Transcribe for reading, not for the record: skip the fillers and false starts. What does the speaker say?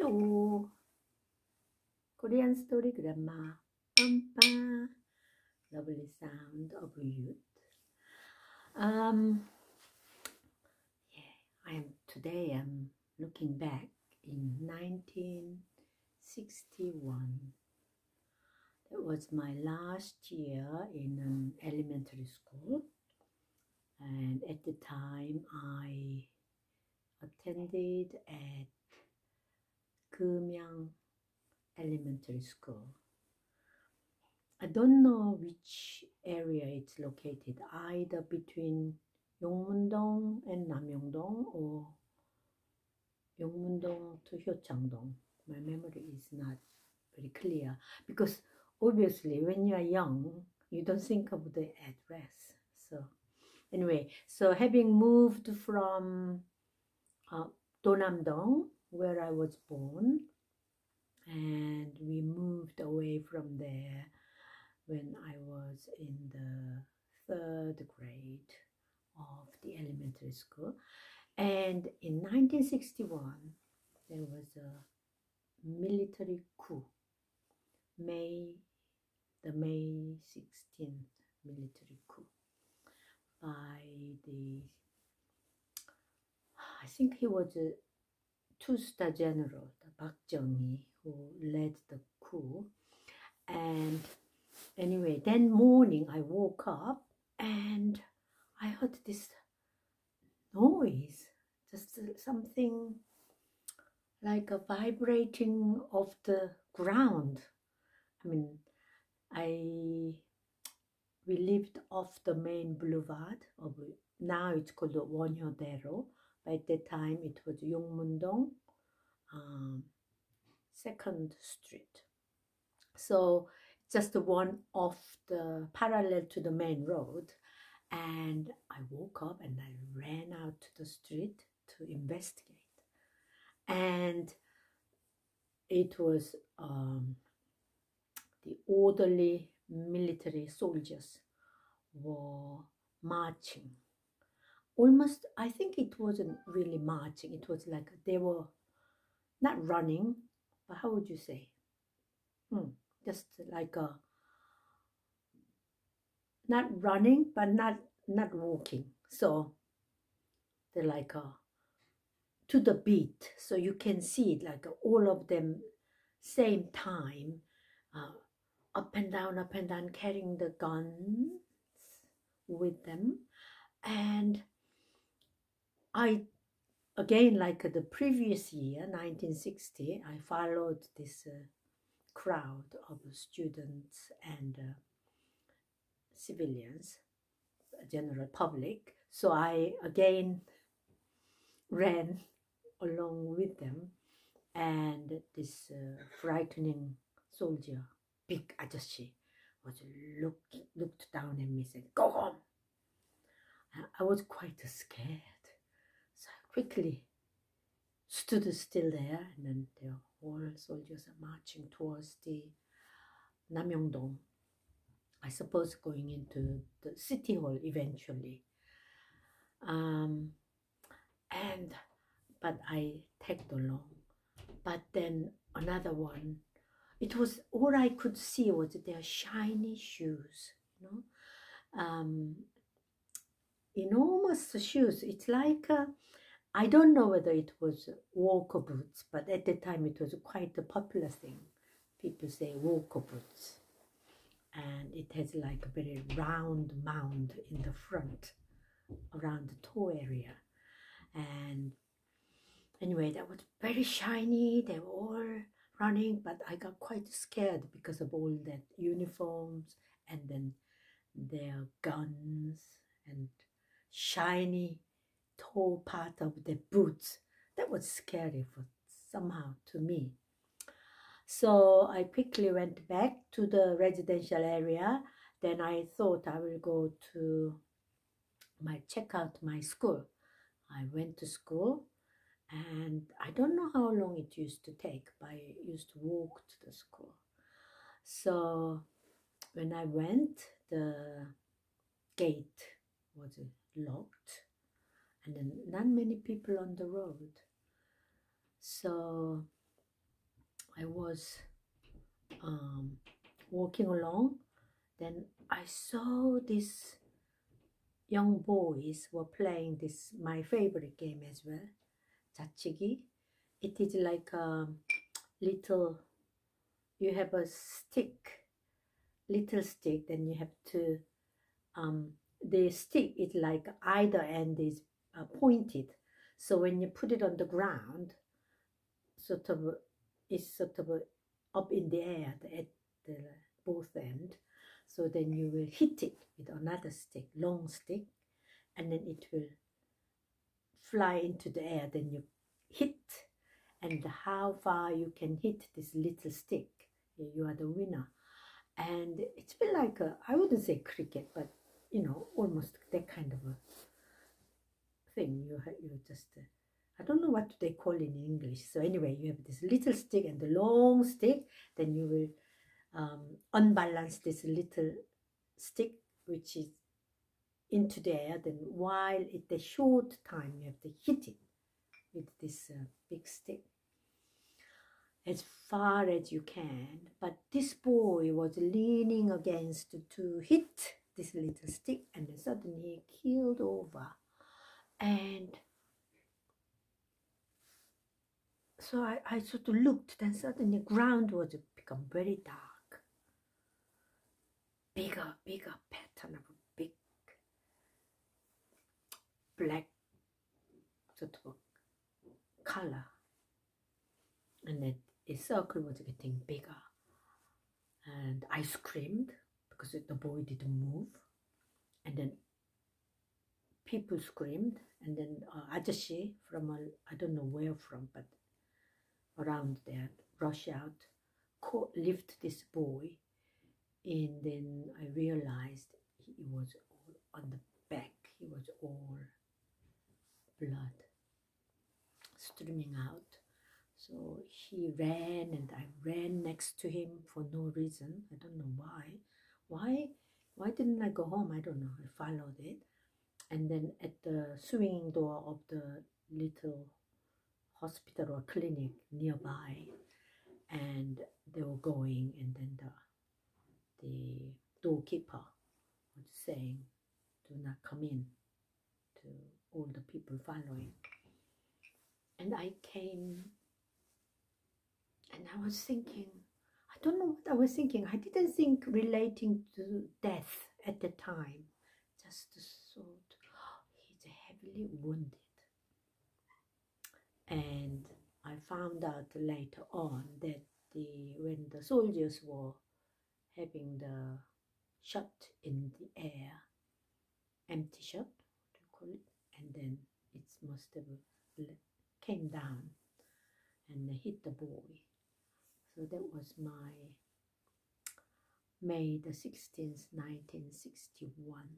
Hello, Korean story grandma. Pampa, lovely sound of youth. Today I'm looking back in 1961. That was my last year in an elementary school, and at the time I attended at Keumgyang Elementary School. I don't know which area it's located, either between Yongmun-dong and Namyong-dong or Yongmun-dong to Hyochang-dong. My memory is not very clear because obviously when you are young, you don't think of the address. So anyway, so having moved from Donam-dong, where I was born, and we moved away from there when I was in the 3rd grade of the elementary school. And in 1961, there was a military coup, the May 16th military coup by I think he was a 2-star general, the Park Chung-Hee, who led the coup. And anyway, then morning I woke up and I heard this noise, just something like a vibrating of the ground. I mean, we lived off the main boulevard of, now it's called Wonhyodero, but at that time it was Yongmun-dong, 2nd Street. So just one off the parallel to the main road, and I woke up and I ran out to the street to investigate, and it was the orderly military soldiers were marching. Almost, I think it wasn't really marching, it was like they were not running, but how would you say? Just like not running, but not walking. So they're like to the beat. So you can see it like all of them same time, up and down, carrying the guns with them. And I, again, like the previous year, 1960, I followed this crowd of students and civilians, general public. So I again ran along with them, and this frightening soldier, big ajashi, was looked down at me and said, "Go home." I was quite scared, so I quickly stood still there, and then the whole soldiers are marching towards the Namyong-dong, I suppose going into the city hall eventually. But I tagged along. But then another one, it was, all I could see was their shiny shoes, enormous shoes. It's like, I don't know whether it was walker boots, but at the time it was quite a popular thing. People say walker boots. And it has like a very round mound in the front, around the toe area. And anyway, that was very shiny. They were all running, but I got quite scared because of all that uniforms and then their guns and shiny toe part of the boots. That was scary for somehow to me. So I quickly went back to the residential area. Then I thought I will go to check out my school. I went to school, and I don't know how long it used to take, but I used to walk to the school. So when I went, the gate was locked, and then not many people on the road. So I was walking along, then I saw these young boys were playing this, my favorite game as well, 자치기. It is like a little, you have a stick, little stick, then you have to, the stick is like either end is pointed. So when you put it on the ground, sort of, it's sort of up in the air at the both end. So then you will hit it with another stick, long stick, and then it will fly into the air. Then you hit, and how far you can hit this little stick, you are the winner. And it's been like a, I wouldn't say cricket, but you know, almost that kind of a thing. You just I don't know what they call it in English. So anyway, you have this little stick and the long stick. Then you will unbalance this little stick, which is into the air. Then while at the short time, you have to hit it with this big stick as far as you can. But this boy was leaning against to hit this little stick, and then suddenly he keeled over. And so I sort of looked, then suddenly the ground was become very dark. Bigger pattern of a big black sort of color. And then a circle was getting bigger. And I screamed because the boy didn't move. And then people screamed. And then ajashi from, I don't know where from, but around there, rush out, lift this boy. And then I realized he was all on the back. He was all blood streaming out. So he ran, and I ran next to him for no reason. I don't know why. Why didn't I go home? I don't know. I followed it. And then at the swinging door of the little hospital or clinic nearby, and they were going, and then the doorkeeper was saying, "Do not come in," to all the people following. And I came, and I was thinking, I don't know what I was thinking. I didn't think relating to death at the time. Just thought, oh, he's heavily wounded. And I found out later on that when the soldiers were having the shot in the air, empty shot, what do you call it? And then it must have came down and hit the boy. So that was my May the 16th, 1961.